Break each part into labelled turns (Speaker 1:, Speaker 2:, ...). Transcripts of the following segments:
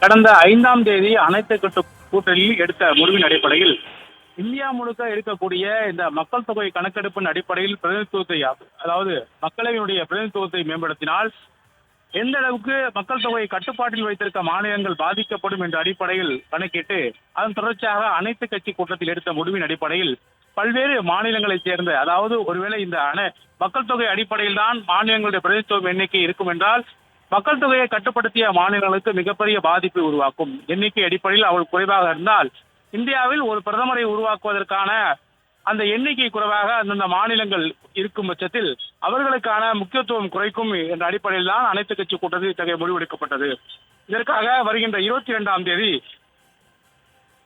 Speaker 1: கடந்த 5ஆம் தேதி அனைத்து கட்டு கூட்டணியில் எடுத்த முடிவின் அடிப்படையில் இந்தியா முழுக்க இருக்கக்கூடிய இந்த மக்கள் தொகை கணக்கெடுப்பின் அடிப்படையில் பிரதிநிதித்துவத்தை, அதாவது மக்களவையினுடைய பிரதிநிதித்துவத்தை மேம்படுத்தினால் எந்த அளவுக்கு மக்கள் தொகையை கட்டுப்பாட்டில் வைத்திருக்க மாநிலங்கள் பாதிக்கப்படும் என்ற அடிப்படையில் கணக்கிட்டு அதன் தொடர்ச்சியாக அனைத்து கட்சி கூட்டத்தில் எடுத்த முடிவின் அடிப்படையில் பல்வேறு மாநிலங்களைச் சேர்ந்த, அதாவது ஒருவேளை இந்த மக்கள் தொகை அடிப்படையில் தான் மாநிலங்களுடைய பிரதிநிதித்துவம் எண்ணிக்கை இருக்கும் என்றால் மக்கள் தொகையை கட்டுப்படுத்திய மாநிலங்களுக்கு மிகப்பெரிய பாதிப்பை உருவாக்கும். எண்ணிக்கை அடிப்படையில் அவள் குறைவாக இருந்தால் இந்தியாவில் ஒரு பிரதமரை உருவாக்குவதற்கான அந்த எண்ணிக்கை குறைவாக அந்தந்த மாநிலங்கள் இருக்கும் பட்சத்தில் அவர்களுக்கான முக்கியத்துவம் குறைக்கும் என்ற அடிப்படையில் தான் அனைத்து கட்சி கூட்டத்தில் இத்தகைய முடிவெடுக்கப்பட்டது. இதற்காக வருகின்ற 22ஆம் தேதி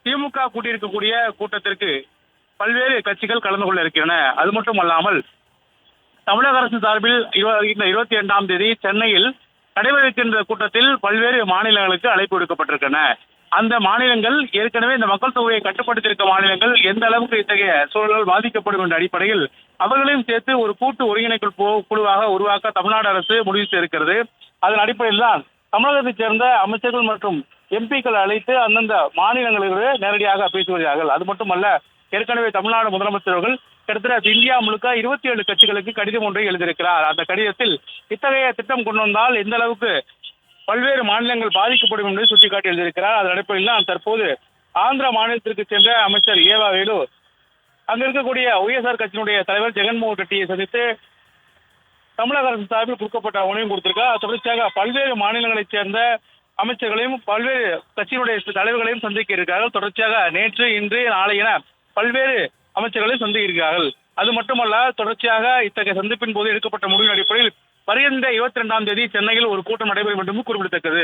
Speaker 1: திமுக கூட்டியிருக்கக்கூடிய கூட்டத்திற்கு பல்வேறு கட்சிகள் கலந்து கொள்ள இருக்கின்றன. அது மட்டும் அல்லாமல் தமிழக அரசு சார்பில் 22ஆம் தேதி சென்னையில் நடைபெறுகின்ற கூட்டத்தில் பல்வேறு மாநிலங்களுக்கு அழைப்பு விடுக்கப்பட்டிருக்கின்றன. அந்த மாநிலங்கள் ஏற்கனவே இந்த மக்கள் தொகையை கட்டுப்படுத்தியிருக்க மாநிலங்கள் எந்த அளவுக்கு இத்தகைய சூழல்கள் பாதிக்கப்படும் என்ற அடிப்படையில் அவர்களையும் சேர்த்து ஒரு கூட்டு ஒருங்கிணைப்பு குழுவாக உருவாக்க தமிழ்நாடு அரசு முடிவு செய்திருக்கிறது. அதன் அடிப்படையில் தான் தமிழகத்தைச் சேர்ந்த அமைச்சர்கள் மற்றும் எம்பிக்கள் அழைத்து அந்தந்த மாநிலங்களுக்கு நேரடியாக பேசி வருகிறார்கள். அது மட்டுமல்ல, ஏற்கனவே தமிழ்நாடு முதலமைச்சர் அவர்கள் கிட்டத்தட்ட இந்தியா முழுக்க 27 கட்சிகளுக்கு கடிதம் ஒன்றை எழுதியிருக்கிறார். அந்த கடிதத்தில் இத்தகைய திட்டம் கொண்டு வந்தால் எந்த அளவுக்கு பல்வேறு மாநிலங்கள் பாதிக்கப்படும் என்று சுட்டிக்காட்டி எழுதியிருக்கிறார். அதன் அடிப்படையில் தான் தற்போது ஆந்திர மாநிலத்திற்கு சென்ற அமைச்சர் ஏவா வேலு அங்க இருக்கக்கூடிய ஒய்எஸ்ஆர் கட்சியினுடைய தலைவர் ஜெகன்மோகன் ரெட்டியை சந்தித்து தமிழக அரசு சார்பில் கொடுக்கப்பட்ட ஆவணையும் கொடுத்திருக்கார். தொடர்ச்சியாக பல்வேறு மாநிலங்களைச் சேர்ந்த அமைச்சர்களையும் பல்வேறு கட்சியினுடைய தலைவர்களையும் சந்திக்க இருக்கிறார்கள். தொடர்ச்சியாக நேற்று, இன்று, நாளை என பல்வேறு அமைச்சர்களையும் சந்திக்க இருக்கிறார்கள். அது மட்டுமல்ல, தொடர்ச்சியாக இத்தகைய சந்திப்பின் போது எடுக்கப்பட்ட முடிவின் அடிப்படையில் வருகின்ற 22ஆம் தேதி சென்னையில் ஒரு கூட்டம் நடைபெறும் என்றும் குறிப்பிடத்தக்கது.